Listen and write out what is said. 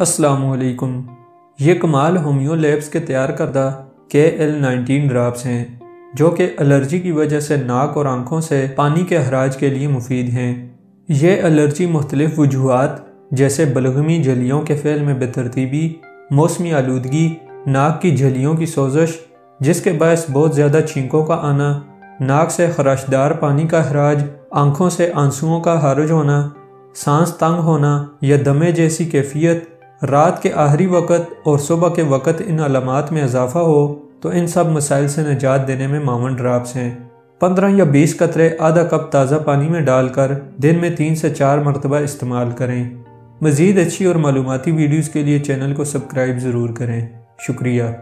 अस्सलामुअलैकुम। ये कमाल होम्यो लैब्स के तैयार करदा KL-19 ड्राप्स हैं जो कि एलर्जी की वजह से नाक और आँखों से पानी के अखराज के लिए मुफीद हैं। ये एलर्जी मुख्तलिफ वजूहात जैसे बलगमी झलियों के फ़ेल में बेतरतीबी, मौसमी आलूदगी, नाक की झलियों की सोजश जिसके बायस बहुत ज़्यादा छींकों का आना, नाक से खराशदार पानी का अखराज, आँखों से आंसुओं का खारिज होना, सांस तंग होना या दमे जैसी कैफियत, रात के आखिरी वक़्त और सुबह के वक़्त इन अलामात में इजाफ़ा हो तो इन सब मसाइल से निजात देने में मावन ड्राप्स हैं। 15 या 20 कतरे आधा कप ताज़ा पानी में डालकर दिन में 3 से 4 मरतबा इस्तेमाल करें। मज़ीद अच्छी और मालूमाती वीडियोज़ के लिए चैनल को सब्सक्राइब ज़रूर करें। शुक्रिया।